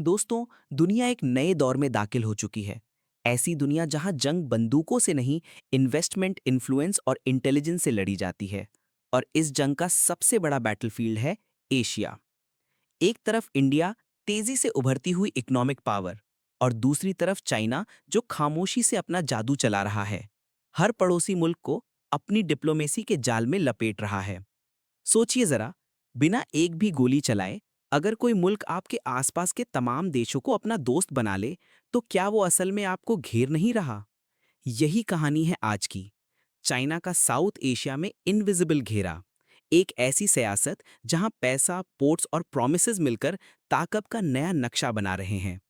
दोस्तों, दुनिया एक नए दौर में दाखिल हो चुकी है। ऐसी दुनिया जहां जंग बंदूकों से नहीं, इन्वेस्टमेंट, इन्फ्लुएंस और इंटेलिजेंस से लड़ी जाती है। और इस जंग का सबसे बड़ा बैटलफील्ड है एशिया। एक तरफ इंडिया, तेजी से उभरती हुई इकोनॉमिक पावर, और दूसरी तरफ चाइना, जो खामोशी से अपना जादू चला रहा है। हर पड़ोसी मुल्क को अपनी डिप्लोमेसी के जाल में लपेट रहा है। सोचिए जरा, बिना एक भी गोली चलाए अगर कोई मुल्क आपके आसपास के तमाम देशों को अपना दोस्त बना ले, तो क्या वो असल में आपको घेर नहीं रहा? यही कहानी है आज की। चाइना का साउथ एशिया में इनविजिबल घेरा। एक ऐसी सियासत जहां पैसा, पोर्ट्स और प्रोमिसेस मिलकर ताकत का नया नक्शा बना रहे हैं।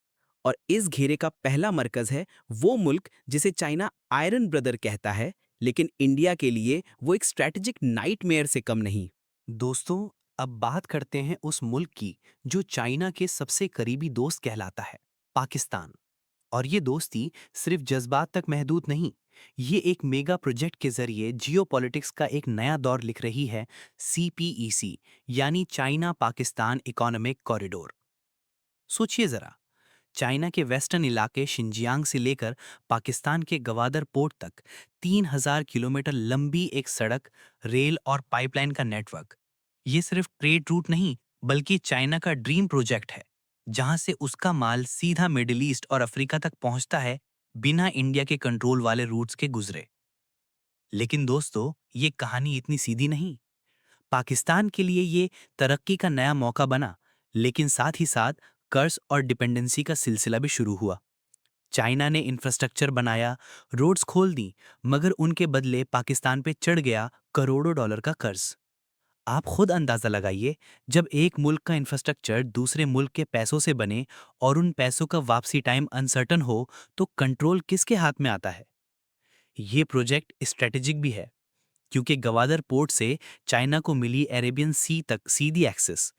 और इस घेरे का पहला मरकज है वो मुल्क जिसे चाइना आयरन ब्रदर कहता है, लेकिन इंडिया के लिए वो एक स्ट्रैटेजिक नाइटमेयर से कम नहीं। दोस्तों, अब बात करते हैं उस मुल्क की जो चाइना के सबसे करीबी दोस्त कहलाता है, पाकिस्तान। और ये दोस्ती सिर्फ जज्बात तक महदूद नहीं, ये एक मेगा प्रोजेक्ट के जरिए जियोपॉलिटिक्स का एक नया दौर लिख रही है। सीपीईसी यानी चाइना पाकिस्तान इकोनॉमिक कॉरिडोर। सोचिए जरा, चाइना के वेस्टर्न इलाके शिनजियांग से लेकर पाकिस्तान के गवादर पोर्ट तक 3000 किलोमीटर लंबी एक सड़क, रेल और पाइपलाइन का नेटवर्क। ये सिर्फ ट्रेड रूट नहीं, बल्कि चाइना का ड्रीम प्रोजेक्ट है, जहां से उसका माल सीधा मिडिल ईस्ट और अफ्रीका तक पहुंचता है, बिना इंडिया के कंट्रोल वाले रूट्स के गुजरे। लेकिन दोस्तों, ये कहानी इतनी सीधी नहीं। पाकिस्तान के लिए ये तरक्की का नया मौका बना, लेकिन साथ ही साथ कर्ज और डिपेंडेंसी का सिलसिला भी शुरू हुआ। चाइना ने इंफ्रास्ट्रक्चर बनाया, रोड्स खोल दी, मगर उनके बदले पाकिस्तान पे चढ़ गया करोड़ों डॉलर का कर्ज। आप खुद अंदाजा लगाइए, जब एक मुल्क का इंफ्रास्ट्रक्चर दूसरे मुल्क के पैसों से बने और उन पैसों का वापसी टाइम अनसर्टन हो, तो कंट्रोल किसके हाथ में आता है? ये प्रोजेक्ट स्ट्रेटेजिक भी है, क्योंकि गवादर पोर्ट से चाइना को मिली अरेबियन सी तक सीधी एक्सेस।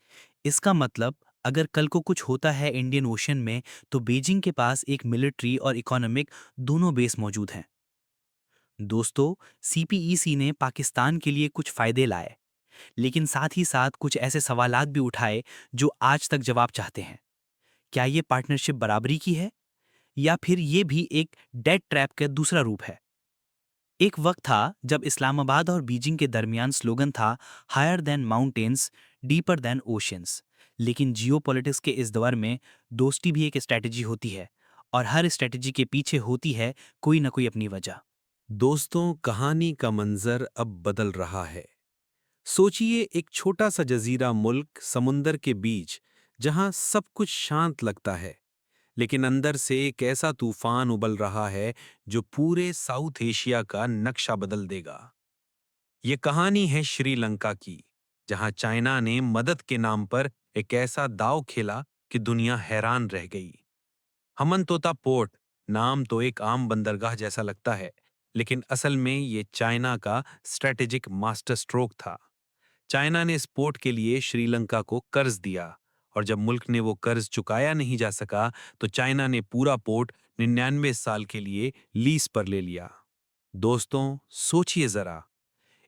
इसका मतलब, अगर कल को कुछ होता है इंडियन ओशन में, तो बीजिंग के पास एक मिलिट्री और इकोनॉमिक दोनों बेस मौजूद हैं। दोस्तों, सीपीईसी ने पाकिस्तान के लिए कुछ फायदे लाए, लेकिन साथ ही साथ कुछ ऐसे सवालात भी उठाए जो आज तक जवाब चाहते हैं। क्या ये पार्टनरशिप बराबरी की है, या फिर ये भी एक डेड ट्रैप का दूसरा रूप है? एक वक्त था जब इस्लामाबाद और बीजिंग के दरमियान स्लोगन था, higher than mountains, deeper than oceans. लेकिन जियोपॉलिटिक्स के इस दौर में दोस्ती भी एक स्ट्रैटेजी होती है, और हर स्ट्रैटेजी के पीछे होती है कोई ना कोई अपनी वजह। दोस्तों, कहानी का मंजर अब बदल रहा है। सोचिए, एक छोटा सा जजीरा मुल्क समुंदर के बीच, जहां सब कुछ शांत लगता है, लेकिन अंदर से एक ऐसा तूफान उबल रहा है जो पूरे साउथ एशिया का नक्शा बदल देगा। ये कहानी है श्रीलंका की, जहां चाइना ने मदद के नाम पर एक ऐसा दांव खेला कि दुनिया हैरान रह गई। हमनतोता पोर्ट, नाम तो एक आम बंदरगाह जैसा लगता है, लेकिन असल में ये चाइना का स्ट्रेटेजिक मास्टर स्ट्रोक था। चाइना ने इस पोर्ट के लिए श्रीलंका को कर्ज दिया, और जब मुल्क ने वो कर्ज चुकाया नहीं जा सका, तो चाइना ने पूरा पोर्ट 99 साल के लिए लीज पर ले लिया। दोस्तों, सोचिए जरा,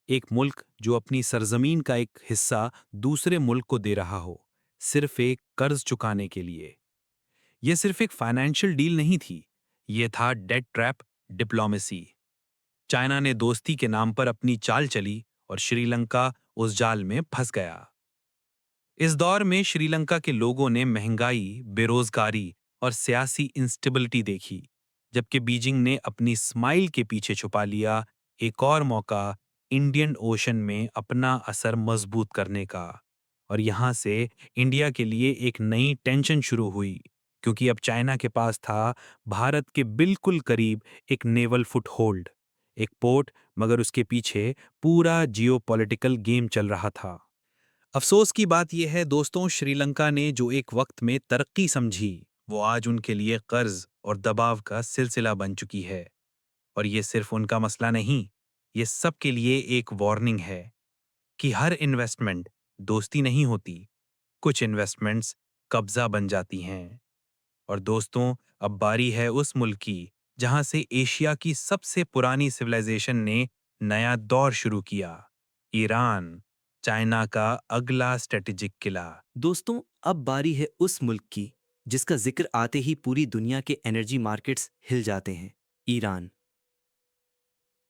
एक मुल्क जो अपनी सरजमीन का एक हिस्सा दूसरे मुल्क को दे रहा हो, सिर्फ एक कर्ज चुकाने के लिए। यह सिर्फ एक फाइनेंशियल डील नहीं थी, यह था डेट ट्रैप डिप्लोमेसी। चाइना ने दोस्ती के नाम पर अपनी चाल चली, और श्रीलंका उस जाल में फंस गया। इस दौर में श्रीलंका के लोगों ने महंगाई, बेरोजगारी और सियासी इंस्टेबिलिटी देखी, जबकि बीजिंग ने अपनी स्माइल के पीछे छुपा लिया एक और मौका, इंडियन ओशन में अपना असर मजबूत करने का। और यहां से इंडिया के लिए एक नई टेंशन शुरू हुई, क्योंकि अब चाइना के पास था भारत के बिल्कुल करीब एक नेवल फुटहोल्ड, एक पोर्ट, मगर उसके पीछे पूरा जियोपॉलिटिकल गेम चल रहा था। अफसोस की बात यह है दोस्तों, श्रीलंका ने जो एक वक्त में तरक्की समझी, वो आज उनके लिए कर्ज और दबाव का सिलसिला बन चुकी है। और ये सिर्फ उनका मसला नहीं, ये सबके लिए एक वार्निंग है कि हर इन्वेस्टमेंट दोस्ती नहीं होती, कुछ इन्वेस्टमेंट्स कब्जा बन जाती हैं। और दोस्तों, अब बारी है उस मुल्क की जहां से एशिया की सबसे पुरानी सिविलाइजेशन ने नया दौर शुरू किया, ईरान, चाइना का अगला स्ट्रेटेजिक किला। दोस्तों, अब बारी है उस मुल्क की जिसका जिक्र आते ही पूरी दुनिया के एनर्जी मार्केट्स हिल जाते हैं। ईरान,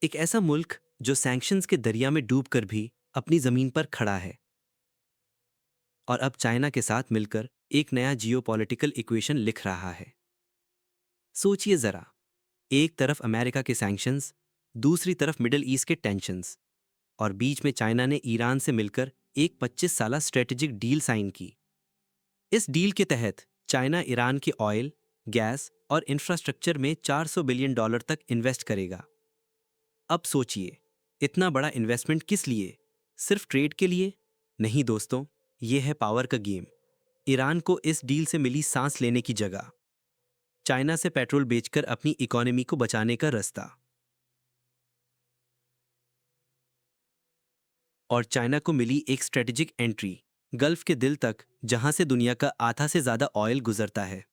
एक ऐसा मुल्क जो सैंक्शंस के दरिया में डूबकर भी अपनी जमीन पर खड़ा है और अब चाइना के साथ मिलकर एक नया जियोपॉलिटिकल इक्वेशन लिख रहा है। सोचिए जरा, एक तरफ अमेरिका के सैंक्शंस, दूसरी तरफ मिडिल ईस्ट के टेंशंस, और बीच में चाइना ने ईरान से मिलकर एक 25 साला स्ट्रेटेजिक डील साइन की। इस डील के तहत चाइना ईरान के ऑयल, गैस और इंफ्रास्ट्रक्चर में $400 बिलियन तक इन्वेस्ट करेगा। अब सोचिए, इतना बड़ा इन्वेस्टमेंट किस लिए? सिर्फ ट्रेड के लिए? नहीं दोस्तों, ये है पावर का गेम। ईरान को इस डील से मिली सांस लेने की जगह, चाइना से पेट्रोल बेचकर अपनी इकोनॉमी को बचाने का रास्ता। और चाइना को मिली एक स्ट्रेटेजिक एंट्री गल्फ के दिल तक, जहां से दुनिया का आधा से ज्यादा ऑयल गुजरता है।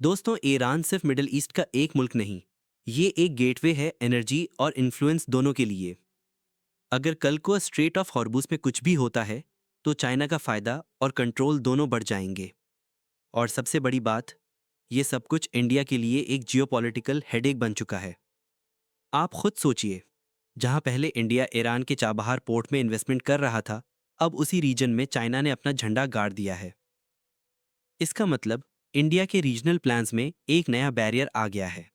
दोस्तों, ईरान सिर्फ मिडिल ईस्ट का एक मुल्क नहीं, ये एक गेटवे है एनर्जी और इन्फ्लुएंस दोनों के लिए। अगर कल को स्ट्रेट ऑफ हॉर्मुज में कुछ भी होता है तो चाइना का फायदा और कंट्रोल दोनों बढ़ जाएंगे। और सबसे बड़ी बात, ये सब कुछ इंडिया के लिए एक जियोपॉलिटिकल हेडेक बन चुका है। आप खुद सोचिए, जहां पहले इंडिया ईरान के चाबहार पोर्ट में इन्वेस्टमेंट कर रहा था, अब उसी रीजन में चाइना ने अपना झंडा गाड़ दिया है। इसका मतलब इंडिया के रीजनल प्लान्स में एक नया बैरियर आ गया है।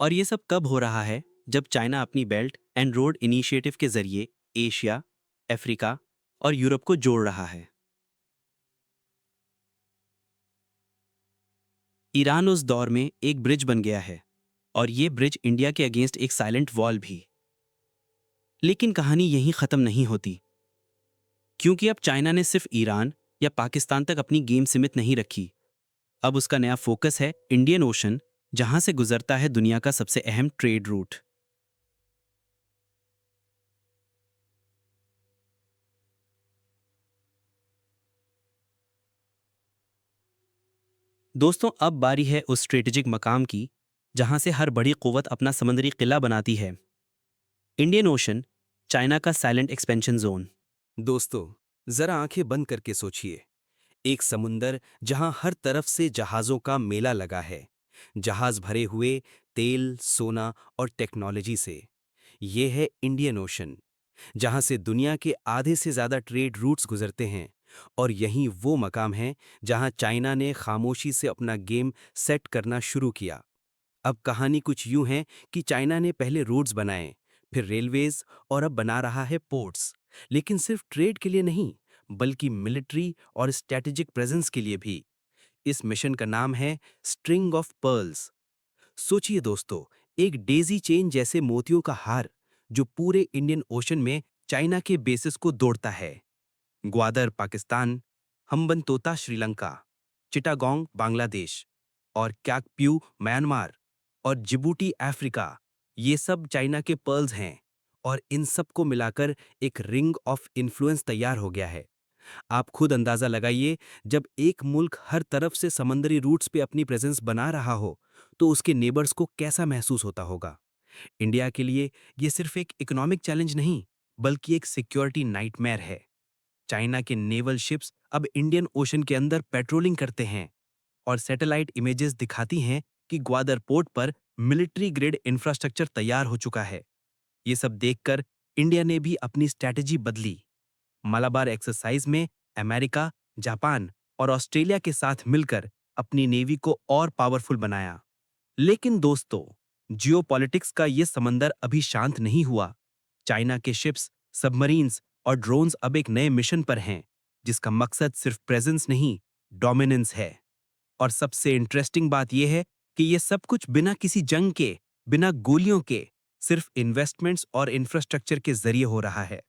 और ये सब कब हो रहा है? जब चाइना अपनी बेल्ट एंड रोड इनिशिएटिव के जरिए एशिया, अफ्रीका और यूरोप को जोड़ रहा है। ईरान उस दौर में एक ब्रिज बन गया है, और ये ब्रिज इंडिया के अगेंस्ट एक साइलेंट वॉल भी। लेकिन कहानी यहीं खत्म नहीं होती, क्योंकि अब चाइना ने सिर्फ ईरान या पाकिस्तान तक अपनी गेम सीमित नहीं रखी। अब उसका नया फोकस है इंडियन ओशन, जहां से गुजरता है दुनिया का सबसे अहम ट्रेड रूट। दोस्तों, अब बारी है उस स्ट्रेटेजिक मकाम की जहां से हर बड़ी कुव्वत अपना समुद्री किला बनाती है। इंडियन ओशन, चाइना का साइलेंट एक्सपेंशन जोन। दोस्तों, जरा आंखें बंद करके सोचिए। एक समुंदर जहां हर तरफ से जहाजों का मेला लगा है, जहाज भरे हुए तेल, सोना और टेक्नोलॉजी से। ये है इंडियन ओशन, जहां से दुनिया के आधे से ज्यादा ट्रेड रूट्स गुजरते हैं। और यही वो मकाम है जहां चाइना ने खामोशी से अपना गेम सेट करना शुरू किया। अब कहानी कुछ यूं है कि चाइना ने पहले रोड्स बनाए, फिर रेलवेज, और अब बना रहा है पोर्ट्स। लेकिन सिर्फ ट्रेड के लिए नहीं, बल्कि मिलिट्री और स्ट्रैटेजिक प्रेजेंस के लिए भी। इस मिशन का नाम है स्ट्रिंग ऑफ पर्ल्स। सोचिए दोस्तों, एक डेजी चेन जैसे मोतियों का हार जो पूरे इंडियन ओशन में चाइना के बेसिस को दौड़ता है। ग्वादर पाकिस्तान, हम्बनतोता श्रीलंका, चिटागोंग बांग्लादेश और क्याकप्यू म्यांमार और जिबूटी अफ्रीका, ये सब चाइना के पर्ल्स हैं। और इन सब को मिलाकर एक रिंग ऑफ इन्फ्लुएंस तैयार हो गया है। आप खुद अंदाजा लगाइए, जब एक मुल्क हर तरफ से समंदरी रूट्स पे अपनी प्रेजेंस बना रहा हो तो उसके नेबर्स को कैसा महसूस होता होगा। इंडिया के लिए ये सिर्फ एक इकोनॉमिक चैलेंज नहीं, बल्कि एक सिक्योरिटी नाइटमेयर है। चाइना के नेवल शिप्स अब इंडियन ओशन के अंदर पेट्रोलिंग करते हैं, और सैटेलाइट इमेजेस दिखाती हैं कि ग्वादर पोर्ट पर मिलिट्री ग्रेड इंफ्रास्ट्रक्चर तैयार हो चुका है। ये सब देखकर इंडिया ने भी अपनी स्ट्रैटेजी बदली। मलाबार एक्सरसाइज में अमेरिका, जापान और ऑस्ट्रेलिया के साथ मिलकर अपनी नेवी को और पावरफुल बनाया। लेकिन दोस्तों, जियोपॉलिटिक्स का ये समंदर अभी शांत नहीं हुआ। चाइना के शिप्स, सबमरीन्स और ड्रोन्स अब एक नए मिशन पर हैं, जिसका मकसद सिर्फ प्रेजेंस नहीं, डोमिनेंस है। और सबसे इंटरेस्टिंग बात यह है कि ये सब कुछ बिना किसी जंग के, बिना गोलियों के, सिर्फ इन्वेस्टमेंट्स और इंफ्रास्ट्रक्चर के जरिए हो रहा है।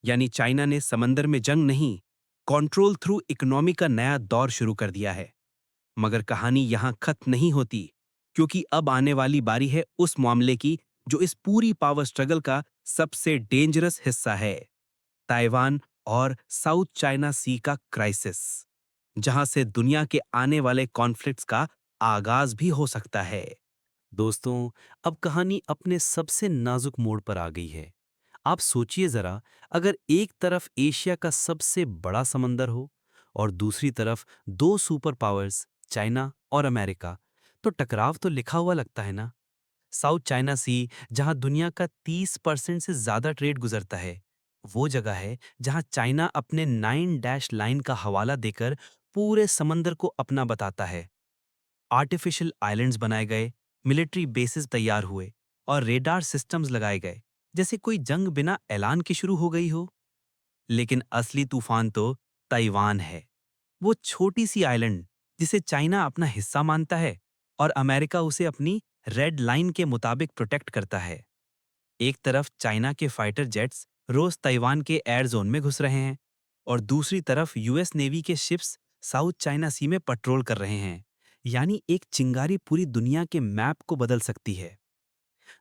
यानी चाइना ने समंदर में जंग नहीं, कंट्रोल थ्रू इकोनॉमी का नया दौर शुरू कर दिया है। मगर कहानी यहां खत्म नहीं होती, क्योंकि अब आने वाली बारी है उस मामले की जो इस पूरी पावर स्ट्रगल का सबसे डेंजरस हिस्सा है, ताइवान और साउथ चाइना सी का क्राइसिस, जहां से दुनिया के आने वाले कॉन्फ्लिक्ट्स का आगाज भी हो सकता है। दोस्तों, अब कहानी अपने सबसे नाजुक मोड़ पर आ गई है। आप सोचिए जरा, अगर एक तरफ एशिया का सबसे बड़ा समंदर हो और दूसरी तरफ दो सुपर पावर्स चाइना और अमेरिका, तो टकराव तो लिखा हुआ लगता है ना। साउथ चाइना सी, जहां दुनिया का 30% से ज्यादा ट्रेड गुजरता है, वो जगह है जहां चाइना अपने 9 डैश लाइन का हवाला देकर पूरे समंदर को अपना बताता है। आर्टिफिशियल आइलैंड्स बनाए गए, मिलिट्री बेसिस तैयार हुए और रेडार सिस्टम्स लगाए गए, जैसे कोई जंग बिना ऐलान के शुरू हो गई हो। लेकिन असली तूफान तो ताइवान है। वो छोटी सी आइलैंड जिसे चाइना अपना हिस्सा मानता है और अमेरिका उसे अपनी रेड लाइन के मुताबिक प्रोटेक्ट करता है। एक तरफ चाइना के फाइटर जेट्स रोज ताइवान के एयर जोन में घुस रहे हैं और दूसरी तरफ यूएस नेवी के शिप्स साउथ चाइना सी में पेट्रोल कर रहे हैं। यानी एक चिंगारी पूरी दुनिया के मैप को बदल सकती है।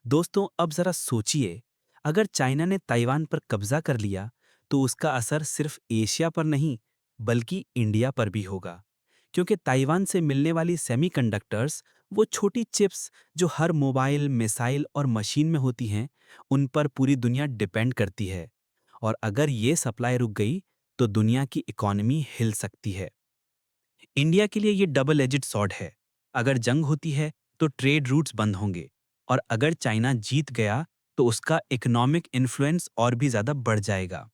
दोस्तों, अब जरा सोचिए, अगर चाइना ने ताइवान पर कब्जा कर लिया तो उसका असर सिर्फ एशिया पर नहीं बल्कि इंडिया पर भी होगा। क्योंकि ताइवान से मिलने वाली सेमीकंडक्टर्स, वो छोटी चिप्स जो हर मोबाइल, मिसाइल और मशीन में होती हैं, उन पर पूरी दुनिया डिपेंड करती है। और अगर ये सप्लाई रुक गई तो दुनिया की इकोनॉमी हिल सकती है। इंडिया के लिए ये डबल एजिड सॉर्ड है। अगर जंग होती है तो ट्रेड रूट्स बंद होंगे, और अगर चाइना जीत गया तो उसका इकोनॉमिक इन्फ्लुएंस और भी ज्यादा बढ़ जाएगा।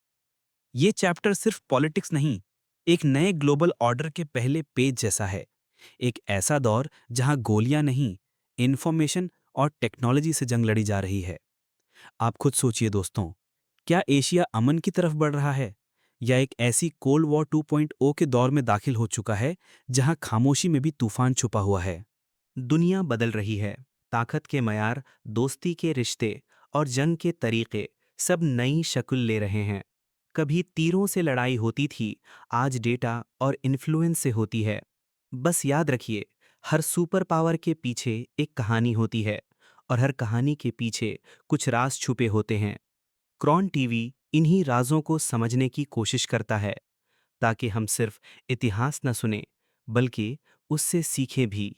ये चैप्टर सिर्फ पॉलिटिक्स नहीं, एक नए ग्लोबल ऑर्डर के पहले पेज जैसा है। एक ऐसा दौर जहां गोलियां नहीं, इंफॉर्मेशन और टेक्नोलॉजी से जंग लड़ी जा रही है। आप खुद सोचिए दोस्तों, क्या एशिया अमन की तरफ बढ़ रहा है या एक ऐसी कोल्ड वॉर 2.0 के दौर में दाखिल हो चुका है जहां खामोशी में भी तूफान छुपा हुआ है? दुनिया बदल रही है। ताकत के मयार, दोस्ती के रिश्ते और जंग के तरीके सब नई शक्ल ले रहे हैं। कभी तीरों से लड़ाई होती थी, आज डेटा और इन्फ्लुएंस से होती है। बस याद रखिए, हर सुपर पावर के पीछे एक कहानी होती है और हर कहानी के पीछे कुछ राज छुपे होते हैं। क्रॉन टीवी इन्हीं राजों को समझने की कोशिश करता है, ताकि हम सिर्फ इतिहास न सुने बल्कि उससे सीखें भी।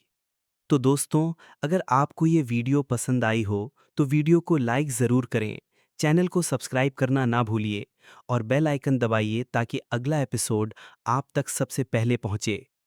तो दोस्तों, अगर आपको ये वीडियो पसंद आई हो तो वीडियो को लाइक ज़रूर करें, चैनल को सब्सक्राइब करना ना भूलिए और बेल आइकन दबाइए ताकि अगला एपिसोड आप तक सबसे पहले पहुंचे।